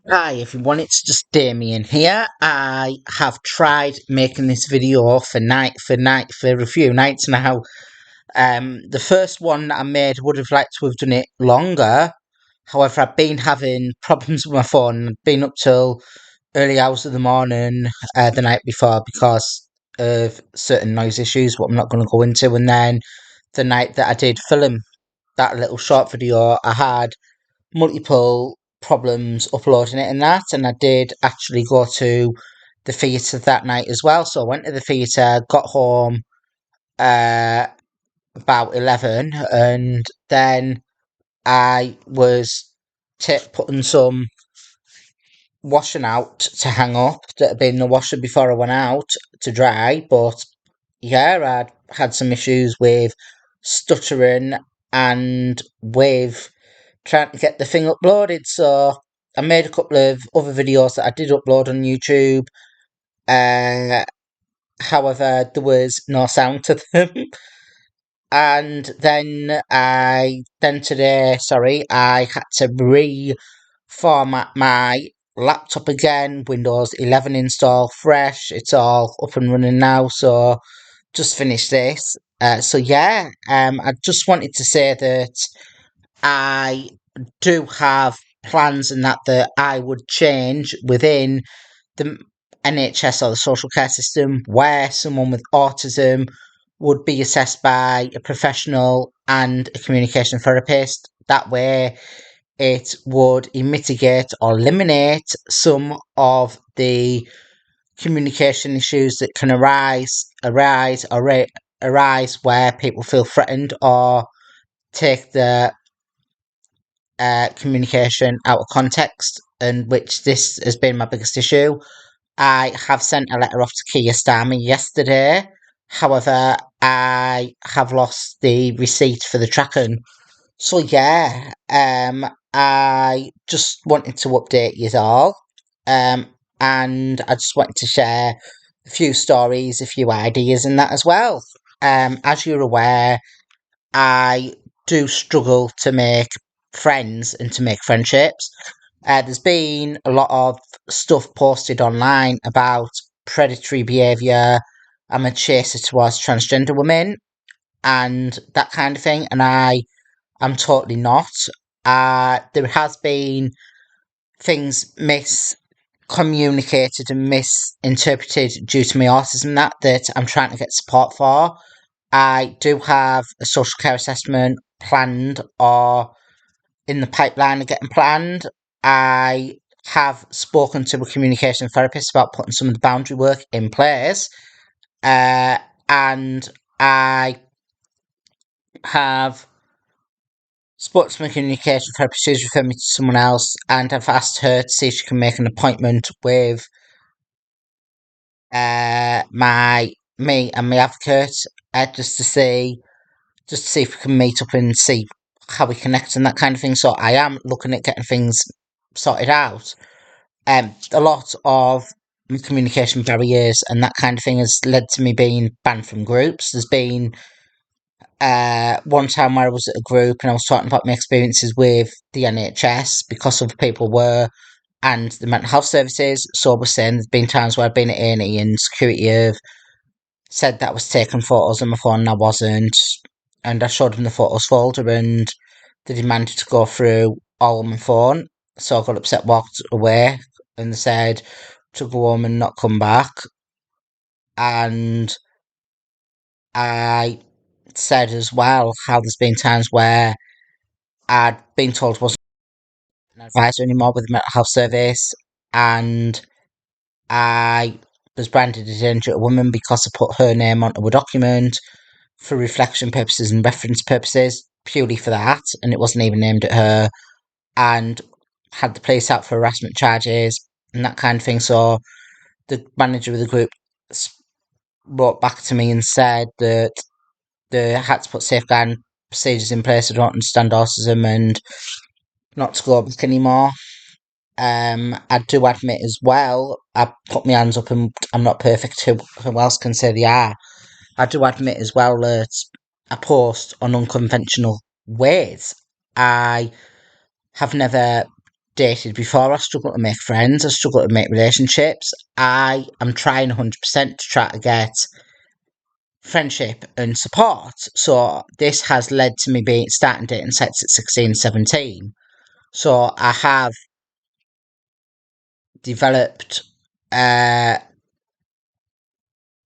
Hi everyone, it's just Damian here. I have tried making this video for a few nights now. The first one that I made would have liked to have done it longer. However, I've been having problems with my phone. I've been up till early hours of the morning the night before because of certain noise issues, what I'm not going to go into. And then the night that I did film that little short video, I had multiple problems uploading it and that, and I did actually go to the theatre that night as well. So I went to the theatre, got home uh about 11, and then I was putting some washing out to hang up that had been in the washer before I went out to dry. But yeah, I had some issues with stuttering and with trying to get the thing uploaded. So I made a couple of other videos that I did upload on YouTube. Uh, However, there was no sound to them. And then today, sorry, I had to reformat my laptop again. Windows 11 install fresh. It's all up and running now. So just finished this. So yeah, I just wanted to say that I do have plans and that I would change within the NHS or the social care system where someone with autism would be assessed by a professional and a communication therapist. That way, it would mitigate or eliminate some of the communication issues that can arise where people feel threatened or take the communication out of context, and which this has been my biggest issue. I have sent a letter off to Keir Starmer yesterday. However, I have lost the receipt for the tracking. So yeah, I just wanted to update you all. Um, and I just wanted to share a few stories, a few ideas in that as well. As you're aware, I do struggle to make friends and to make friendships. There's been a lot of stuff posted online about predatory behaviour. I'm a chaser towards transgender women and that kind of thing, and I am totally not. There has been things miscommunicated and misinterpreted due to my autism that I'm trying to get support for. I do have a social care assessment planned or in the pipeline of getting planned. I have spoken to a communication therapist about putting some of the boundary work in place. And I have spoken to my communication therapist who's referred me to someone else, and I've asked her to see if she can make an appointment with me and my advocate, just to see if we can meet up and see how we connect and that kind of thing. So I am looking at getting things sorted out. A lot of communication barriers and that kind of thing has led to me being banned from groups. There's been one time where I was at a group and I was talking about my experiences with the NHS because of people were and the mental health services. So I was saying there's been times where I've been at A&E and security have said that I was taking photos on my phone and I wasn't. And I showed them the photos folder and they demanded to go through all on my phone. So I got upset, walked away, and they said to go home and not come back. And I said as well how there's been times where I'd been told I wasn't an advisor anymore with the mental health service, and I was branded a dangerous woman because I put her name onto a document for reflection purposes and reference purposes, purely for that, and it wasn't even aimed at her, and had the police out for harassment charges and that kind of thing. So the manager of the group wrote back to me and said that they had to put safeguarding procedures in place. I don't understand autism and not to go back anymore. I do admit as well, I put my hands up and I'm not perfect. Who else can say they are? I do admit as well that I post on unconventional ways. I have never dated before. I struggle to make friends. I struggle to make relationships. I am trying 100% to try to get friendship and support. So this has led to me being starting dating sites at 16, 17. So I have developed uh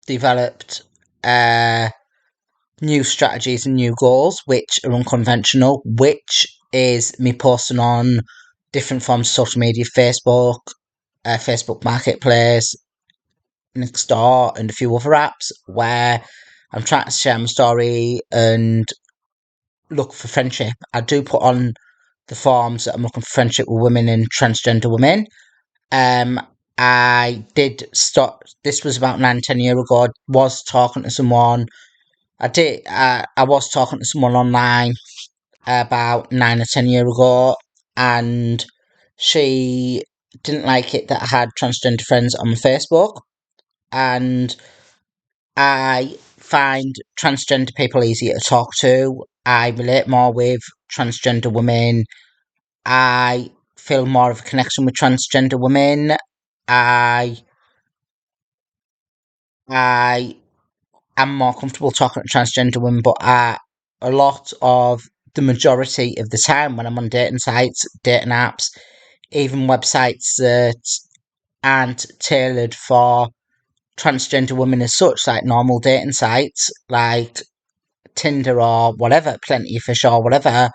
developed uh new strategies and new goals which are unconventional, which is me posting on different forms of social media, Facebook Marketplace, Nextdoor, and a few other apps where I'm trying to share my story and look for friendship. I do put on the forms that I'm looking for friendship with women and transgender women. Um, I did start. This was about 9, 10 years ago. I was talking to someone. I was talking to someone online about 9 or 10 years ago, and she didn't like it that I had transgender friends on my Facebook, and I find transgender people easier to talk to. I relate more with transgender women. I feel more of a connection with transgender women. I I am more comfortable talking to transgender women, but a lot of the majority of the time when I'm on dating sites, dating apps, even websites that aren't tailored for transgender women as such, like normal dating sites like Tinder or whatever, Plenty of Fish or whatever,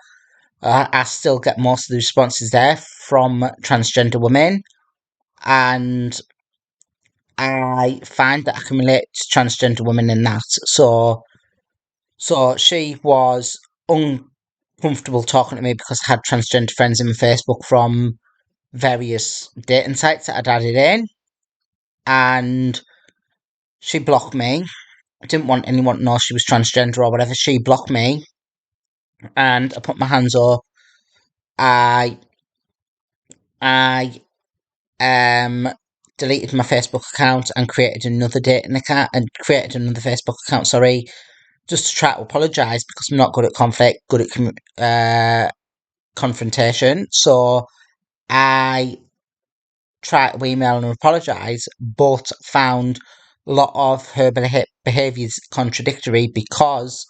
I still get most of the responses there from transgender women, and I find that I can relate to transgender women in that. So she was uncomfortable talking to me because I had transgender friends in my Facebook from various dating sites that I'd added in, and she blocked me. I didn't want anyone to know she was transgender or whatever. She blocked me, and I put my hands up. I I deleted my Facebook account and created another dating account and created another Facebook account. Sorry, just to try to apologise because I'm not good at conflict, good at confrontation. So I tried to email and apologise, but found a lot of her behaviours contradictory because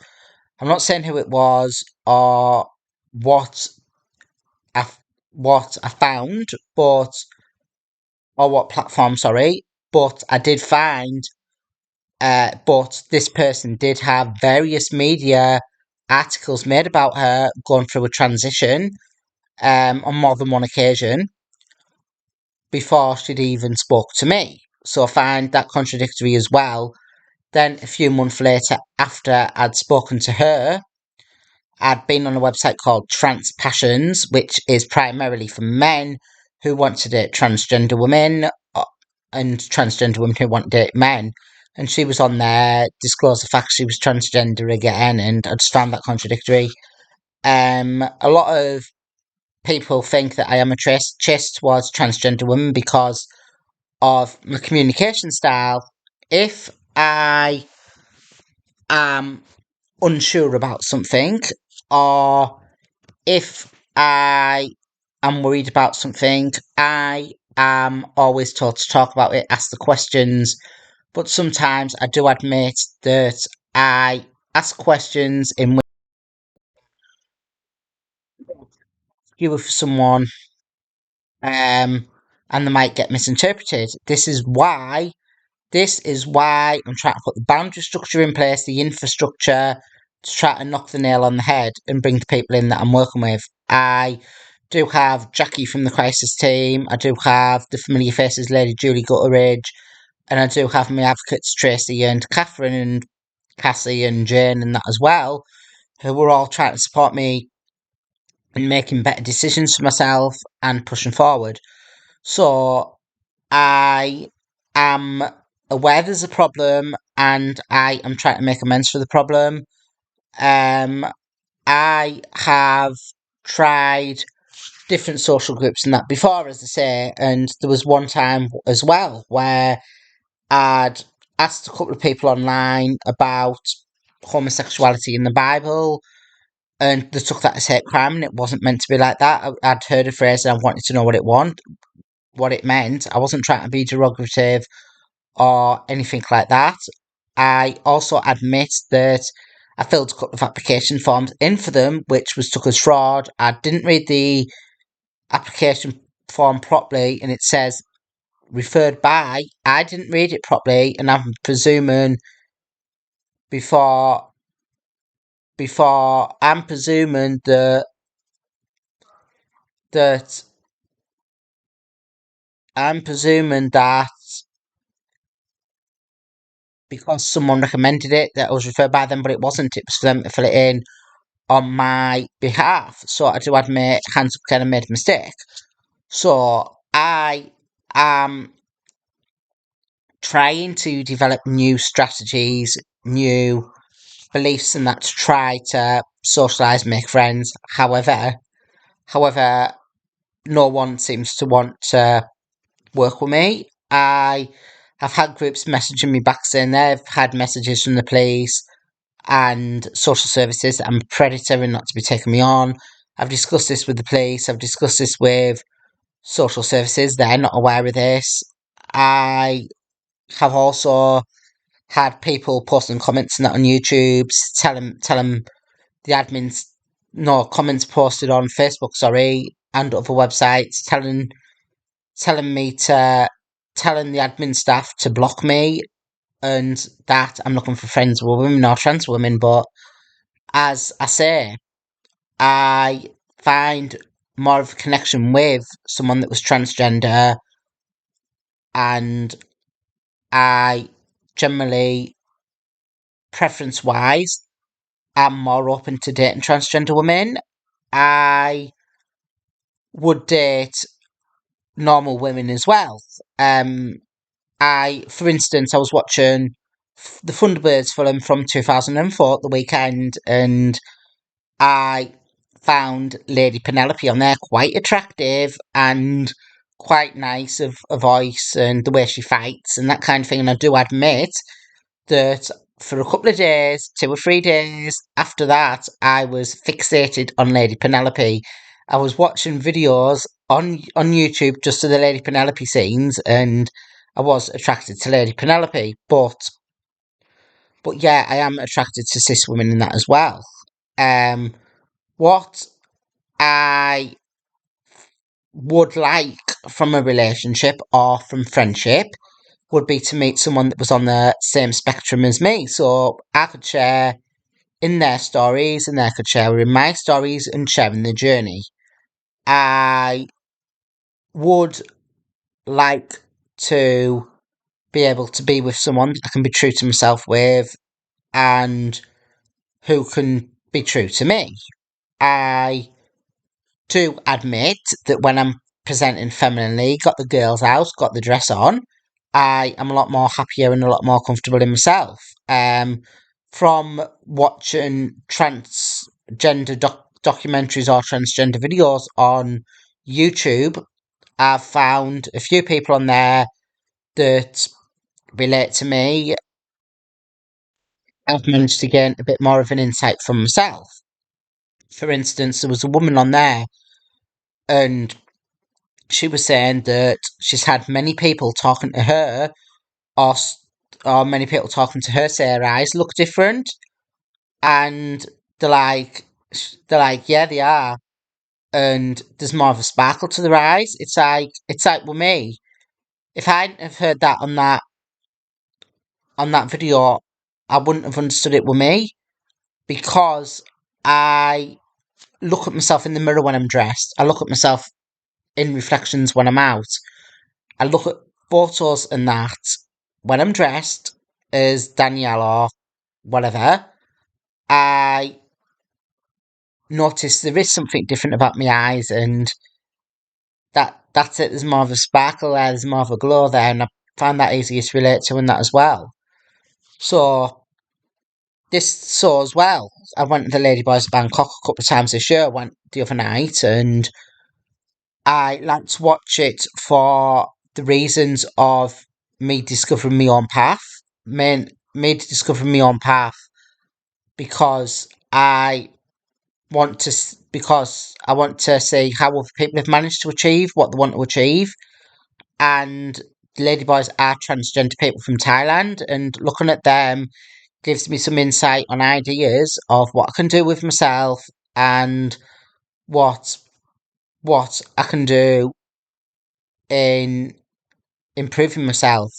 I'm not saying who it was or what I what I found, but or what platform, sorry, but I did find, but this person did have various media articles made about her going through a transition on more than one occasion before she'd even spoke to me. So I find that contradictory as well. Then a few months later, after I'd spoken to her, I'd been on a website called Trans Passions, which is primarily for men who want to date transgender women and transgender women who want to date men. And she was on there, disclosed the fact she was transgender again, and I just found that contradictory. A lot of people think that I am a chase towards transgender women because of my communication style. If I am unsure about something, or if I am worried about something, I am always told to talk about it, ask the questions. But sometimes I do admit that I ask questions in which you were for someone, and they might get misinterpreted. This is why I'm trying to put the boundary structure in place, the infrastructure, to try to knock the nail on the head and bring the people in that I'm working with. I do have Jackie from the crisis team. I do have the familiar faces, Lady Julie Gutteridge, and I do have my advocates Tracy and Catherine and Cassie and Jane and that as well, who were all trying to support me in making better decisions for myself and pushing forward. So I am aware there's a problem and I am trying to make amends for the problem. I have tried different social groups and that before, as I say, and there was one time as well where I'd asked a couple of people online about homosexuality in the Bible, and they took that as hate crime, and it wasn't meant to be like that. I'd heard a phrase and I wanted to know what it meant. I wasn't trying to be derogative or anything like that. I also admit that I filled a couple of application forms in for them, which was took as fraud. I didn't read the application form properly, and it says referred by. I didn't read it properly, and I'm presuming before I'm presuming that I'm presuming that because someone recommended it, that I was referred by them, but it wasn't. It was for them to fill it in on my behalf. So I do admit, hands up, kind of made a mistake. So I am trying to develop new strategies, new beliefs, and that to try to socialise, make friends. However, no one seems to want to work with me. I have had groups messaging me back saying they've had messages from the police and social services that I'm a predator and not to be taking me on. I've discussed this with the police. I've discussed this with social services. They're not aware of this. I have also had people posting comments and that on YouTube, tell them the admins, no, comments posted on Facebook, sorry, and other websites, telling me to, telling the admin staff to block me, and that I'm looking for friends with women or trans women. But as I say, I find more of a connection with someone that was transgender, and I generally, preference wise, am more open to dating transgender women. I would date normal women as well. For instance, I was watching the Thunderbirds film from 2004 at the weekend, and I found Lady Penelope on there quite attractive and quite nice of a voice and the way she fights and that kind of thing. And I do admit that for a couple of days, 2 or 3 days after that, I was fixated on Lady Penelope. I was watching videos on YouTube just of the Lady Penelope scenes, and I was attracted to Lady Penelope. But yeah, I am attracted to cis women in that as well. Um, what I would like from a relationship or from friendship would be to meet someone that was on the same spectrum as me. So I could share in their stories and they could share in my stories and sharing the journey. I would like to be able to be with someone I can be true to myself with and who can be true to me. I do admit that when I'm presenting femininely, got the girls out, got the dress on, I am a lot more happier and a lot more comfortable in myself. From watching transgender documentaries or transgender videos on YouTube, I've found a few people on there that relate to me. I've managed to gain a bit more of an insight from myself. For instance, there was a woman on there, and she was saying that she's had many people talking to her, or many people talking to her say her eyes look different, and they're like, yeah, they are, and there's more of a sparkle to their eyes. It's like with me, if I hadn't have heard that on that video, I wouldn't have understood it with me, because I look at myself in the mirror when I'm dressed. I look at myself in reflections when I'm out. I look at photos and that when I'm dressed as Danielle or whatever. I notice there is something different about my eyes, and that's it. There's more of a sparkle there. There's more of a glow there, and I find that easier to relate to in that as well. So so as well, I went to the Ladyboys Bangkok a couple of times this year. I went the other night, and I like to watch it for the reasons of me discovering my own path. Me, me discovering my own path, because I, because I want to see how other people have managed to achieve what they want to achieve. And ladyboys are transgender people from Thailand, and looking at them gives me some insight on ideas of what I can do with myself and what I can do in improving myself.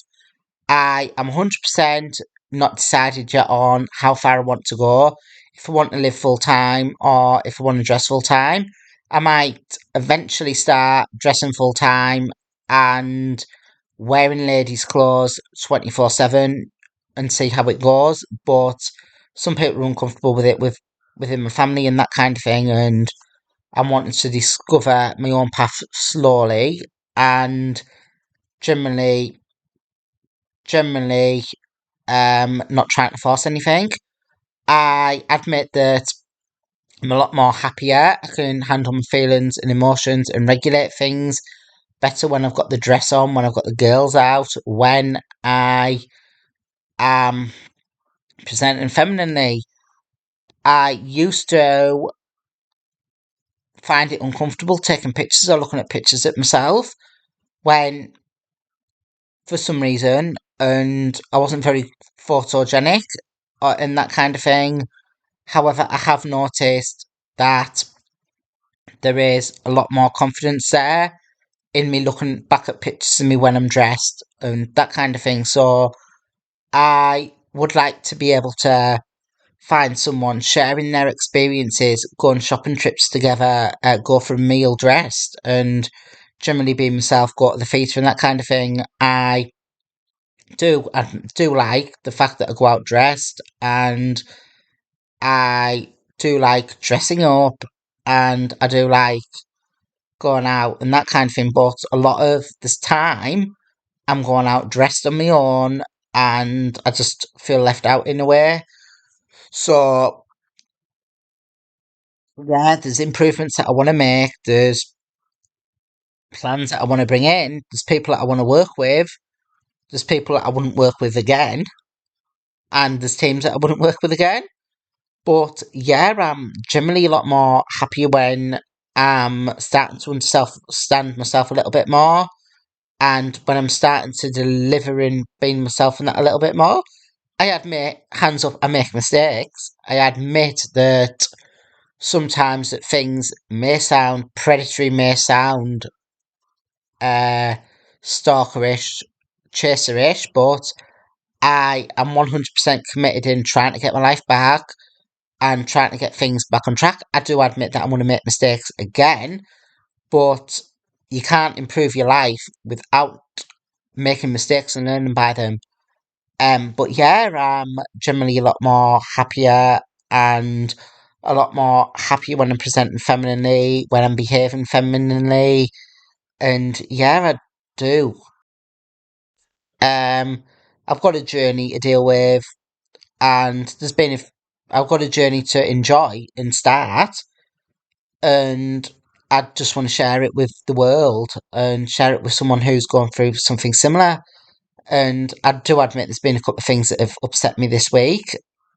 I am 100% not decided yet on how far I want to go. If I want to live full time or if I want to dress full time, I might eventually start dressing full time and wearing ladies' clothes 24/7 and see how it goes. But some people are uncomfortable with it within my family and that kind of thing, and I'm wanting to discover my own path slowly and generally generally not trying to force anything. I admit that I'm a lot more happier. I can handle my feelings and emotions and regulate things better when I've got the dress on, when I've got the girls out, when I am presenting femininely. I used to find it uncomfortable taking pictures or looking at pictures of myself when, for some reason, and I wasn't very photogenic and that kind of thing. However, I have noticed that there is a lot more confidence there in me looking back at pictures of me when I'm dressed and that kind of thing. So I would like to be able to find someone sharing their experiences, go on shopping trips together, go for a meal dressed, and generally be myself, go to the theatre and that kind of thing. I do like the fact that I go out dressed, and I do like dressing up, and I do like going out and that kind of thing. But a lot of this time, I'm going out dressed on my own, and I just feel left out in a way. So yeah, there's improvements that I want to make. There's plans that I want to bring in. There's people that I want to work with. There's people that I wouldn't work with again, and there's teams that I wouldn't work with again. But yeah, I'm generally a lot more happier when I'm starting to understand myself a little bit more, and when I'm starting to deliver and being myself in that a little bit more. I admit, hands up, I make mistakes. I admit that sometimes that things may sound predatory, may sound uh, stalkerish, chaserish, but I am 100% committed in trying to get my life back and trying to get things back on track. I do admit that I'm going to make mistakes again, but you can't improve your life without making mistakes and learning by them. But yeah, I'm generally a lot more happier and a lot more happier when I'm presenting femininely, when I'm behaving femininely, and yeah, I do. Um, I've got a journey to deal with, and I've got a journey to enjoy and start, and I just want to share it with the world and share it with someone who's going through something similar. And I do admit there's been a couple of things that have upset me this week.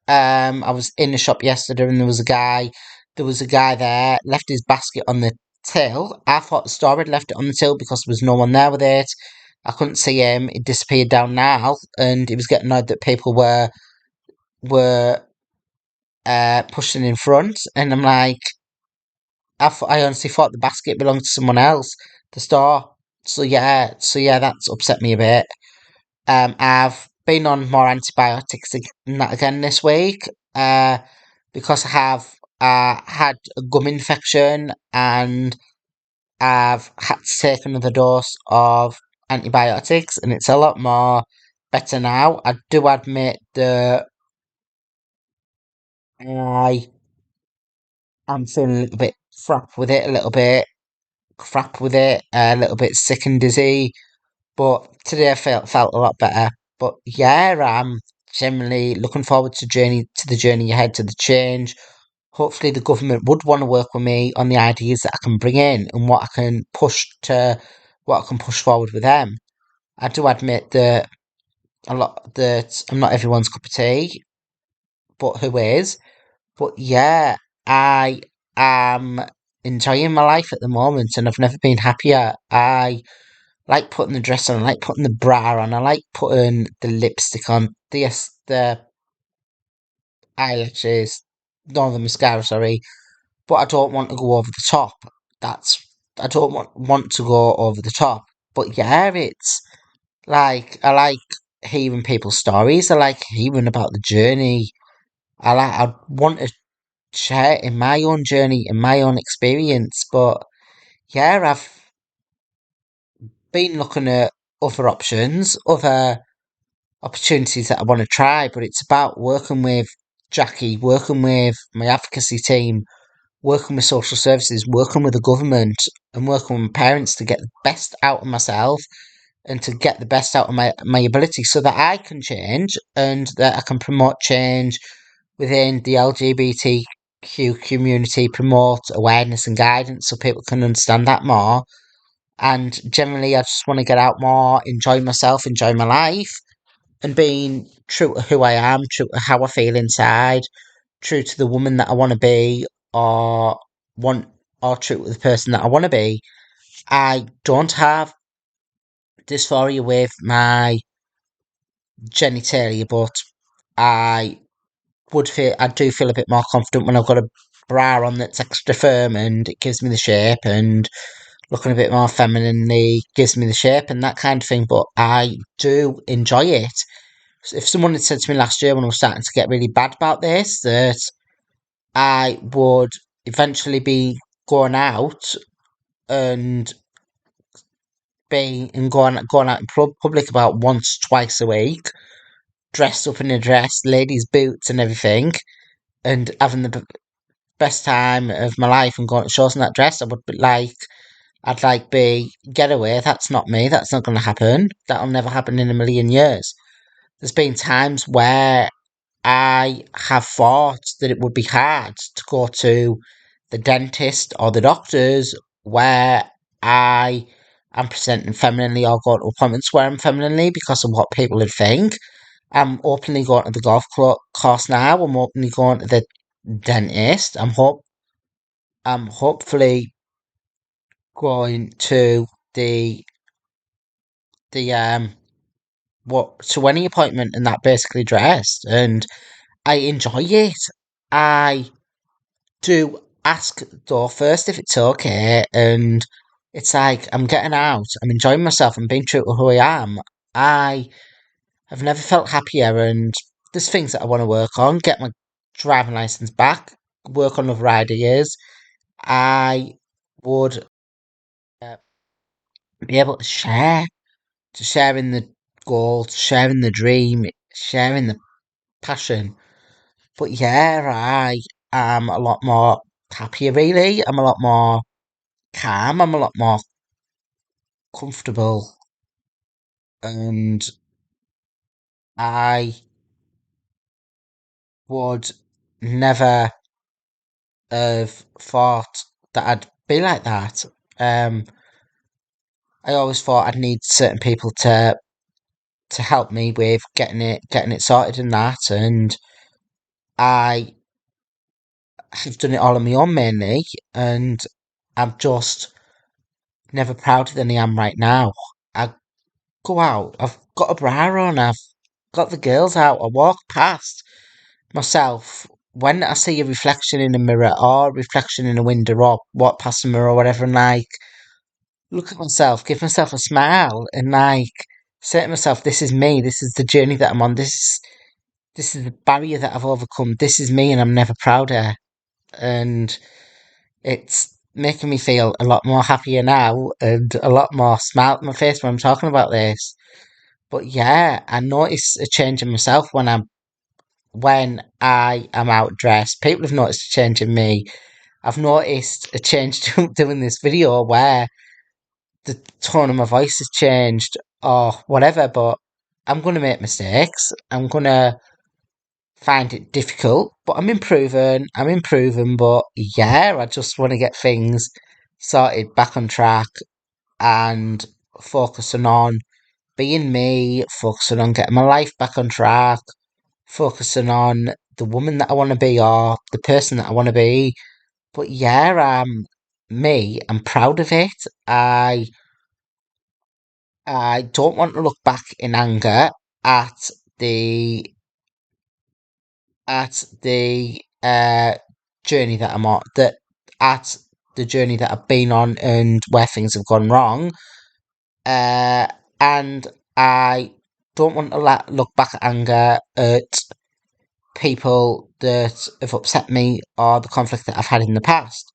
I was in the shop yesterday and there was a guy there, left his basket on the till. I thought the store had left it on the till because there was no one there with it. I couldn't see him. It disappeared down now, and he was getting annoyed that people were pushing in front. And I'm like, I honestly thought the basket belonged to someone else, the store. So yeah, that's upset me a bit. I've been on more antibiotics and that again this week. Because I have had a gum infection and I've had to take another dose of antibiotics, and it's a lot more better now. I do admit that I am feeling a little bit crap with it, a little bit sick and dizzy. But today I felt a lot better. But yeah, I'm generally looking forward to the journey ahead, to the change. Hopefully, the government would want to work with me on the ideas that I can bring in and what I can push forward with them. I do admit that I'm not everyone's cup of tea, but who is? But yeah, I am enjoying my life at the moment, and I've never been happier. I like putting the dress on, I like putting the bra on, I like putting the lipstick on, the eyelashes, no, the mascara, sorry, but I don't want to go over the top. That's I don't want to go over the top. But yeah, it's like I like hearing people's stories. I like hearing about the journey. I want to share in my own journey, in my own experience. But yeah, I've been looking at other options, other opportunities that I want to try. But it's about working with Jackie, working with my advocacy team, working with social services, working with the government, and working with my parents to get the best out of myself and to get the best out of my ability so that I can change and that I can promote change within the LGBTQ community, promote awareness and guidance so people can understand that more. And generally, I just want to get out more, enjoy myself, enjoy my life, and being true to who I am, true to how I feel inside, true to the woman that I want to be, or want, or true to the person that I want to be. I don't have dysphoria with my genitalia, but I I do feel a bit more confident when I've got a bra on that's extra firm and it gives me the shape, and looking a bit more femininely gives me the shape and that kind of thing. But I do enjoy it. If someone had said to me last year when I was starting to get really bad about this, that I would eventually be going out and going out in public about once, twice a week, dressed up in a dress, ladies' boots and everything, and having the best time of my life and going to shows in that dress, I would be like, I'd like be get away. That's not me. That's not going to happen. That'll never happen in a million years. There's been times where I have thought that it would be hard to go to the dentist or the doctors where I am presenting femininely or go to appointments where I'm femininely because of what people would think. I'm openly going to the course now. I'm openly going to the dentist. I'm hopefully going to the the what to any appointment and that basically dressed, and I enjoy it. I do ask though first if it's okay, and it's like I'm getting out, I'm enjoying myself, I'm being true to who I am. I have never felt happier, and there's things that I want to work on, get my driving license back, work on other ideas. I would uh, be able to share in the goal, to share in the dream, share in the passion. But yeah, I am a lot more happier really. I'm a lot more calm, I'm a lot more comfortable, and I would never have thought that I'd be like that. Um, I always thought I'd need certain people to help me with getting it sorted and that, and I have done it all on my own mainly, and I'm just never prouder than I am right now. I go out, I've got a bra on, I've got the girls out, I walk past myself when I see a reflection in a mirror or a reflection in a window or walk past a mirror or whatever, and like look at myself, give myself a smile, and like say to myself, "This is me. This is the journey that I'm on. This is the barrier that I've overcome. This is me, and I'm never prouder." And it's making me feel a lot more happier now and a lot more smile on my face when I'm talking about this. But yeah, I notice a change in myself when I am out dressed. People have noticed a change in me. I've noticed a change doing this video where the tone of my voice has changed or whatever, but I'm going to make mistakes. I'm going to find it difficult, but I'm improving. I'm improving, but yeah, I just want to get things sorted back on track and focusing on being me, focusing on getting my life back on track, focusing on the woman that I want to be or the person that I want to be, but yeah, I'm proud of it. I don't want to look back in anger at the at the journey that I'm on, that at the journey that I've been on and where things have gone wrong. Uh, and I don't want to look back at anger at people that have upset me or the conflict that I've had in the past.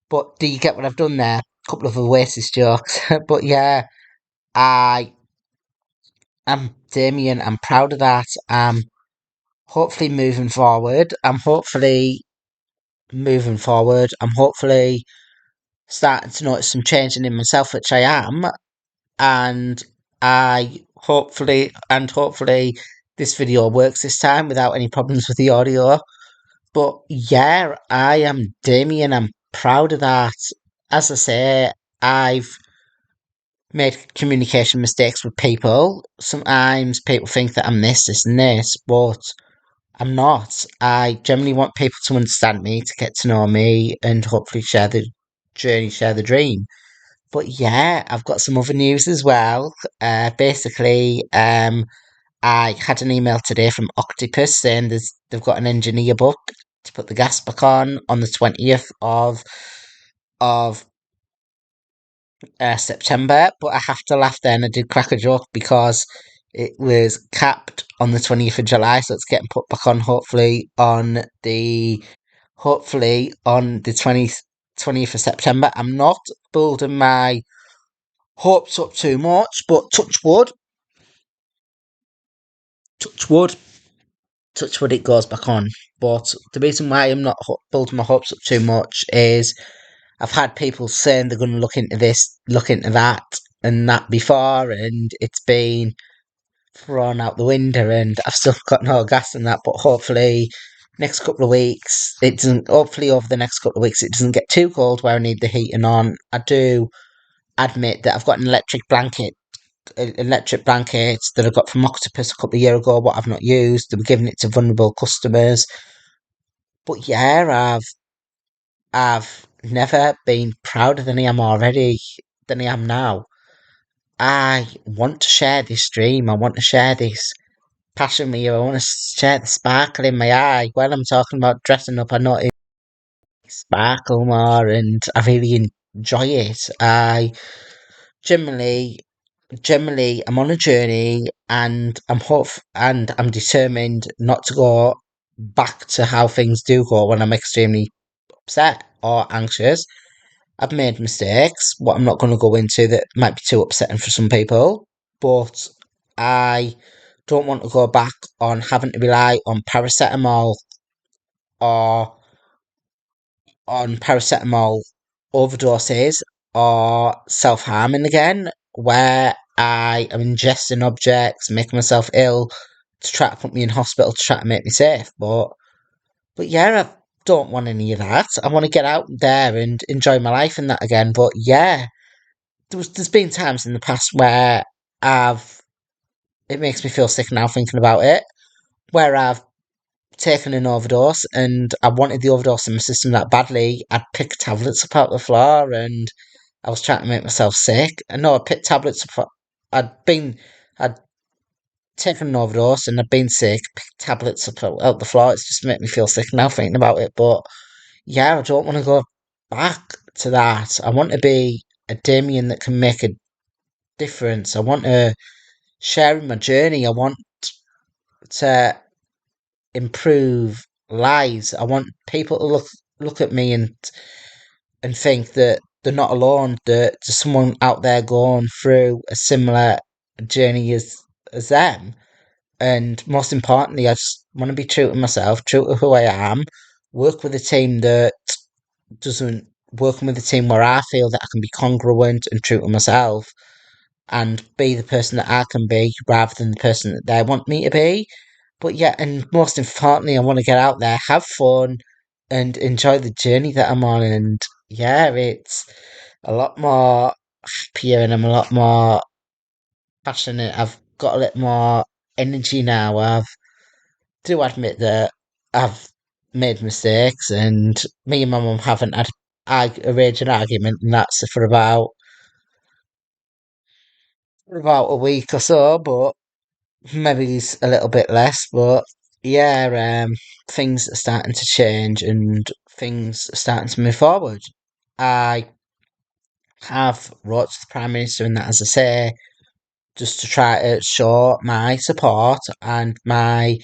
But do you get what I've done there? A couple of Oasis jokes. But yeah, I am Damien. I'm proud of that. Hopefully moving forward. I'm hopefully starting to notice some changing in myself, which I am. And hopefully this video works this time without any problems with the audio. But yeah, I am Damien. I'm proud of that. As I say, I've made communication mistakes with people. Sometimes people think that I'm this, and this, but I'm not. I generally want people to understand me, to get to know me, and hopefully share the journey, share the dream. But yeah, I've got some other news as well. Basically, I had an email today from Octopus saying they've got an engineer booked to put the gas back on the 20th of September. But I have to laugh there, and I did crack a joke because it was capped on the 20th of July, so it's getting put back on hopefully on the 20th of September. I'm not building my hopes up too much, but touch wood, touch wood, it goes back on. But the reason why I'm not building my hopes up too much is I've had people saying they're going to look into this, look into that, and that before, and it's been thrown out the window, and I've still got no gas in that. But hopefully, next couple of weeks, it doesn't. Hopefully, over the next couple of weeks, it doesn't get too cold where I need the heating on. I do admit that I've got an electric blankets that I got from Octopus a couple of years ago, what I've not used. They were giving it to vulnerable customers. But yeah, I've never been prouder than I am already, than I am now. I want to share this dream. I want to share this passion with you. I want to share the sparkle in my eye. When I'm talking about dressing up, I know it sparkle more, and I really enjoy it. I generally I'm on a journey, and I'm determined not to go back to how things do go when I'm extremely upset or anxious. I've made mistakes, what I'm not going to go into that might be too upsetting for some people, but I don't want to go back on having to rely or on paracetamol overdoses or self harming again, where I am ingesting objects, making myself ill to try to put me in hospital to try to make me safe. But yeah, I don't want any of that. I want to get out there and enjoy my life and that again. But yeah, there's been times in the past where I've it makes me feel sick now thinking about it, where I've taken an overdose and I wanted the overdose in my system that badly. I'd pick tablets up out the floor and I was trying to make myself sick. And no, I picked tablets up. I'd taken an overdose and I'd been sick, picked tablets up out the floor. It's just made me feel sick now thinking about it. But yeah, I don't want to go back to that. I want to be a Damien that can make a difference. I want to share in my journey. I want to improve lives. I want people to look at me and think that they're not alone. That there's someone out there going through a similar journey as them. And most importantly, I just want to be true to myself, true to who I am. Work with a team that doesn't working with a team where I feel that I can be congruent and true to myself and be the person that I can be rather than the person that they want me to be. But yeah, and most importantly, I want to get out there, have fun, and enjoy the journey that I'm on. And yeah, it's a lot more happier and I'm a lot more passionate. I've got a little more energy now. I do admit that I've made mistakes, and me and my mum haven't had a raging argument, and that's for about a week or so, but maybe it's a little bit less. But yeah, things are starting to change, and things are starting to move forward. I have wrote to the Prime Minister, and that, as I say, just to try to show my support and my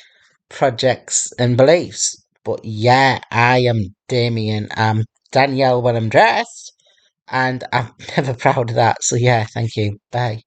projects and beliefs. But yeah, I am Damien. I'm Danielle when I'm dressed, and I'm never proud of that. So yeah, thank you. Bye.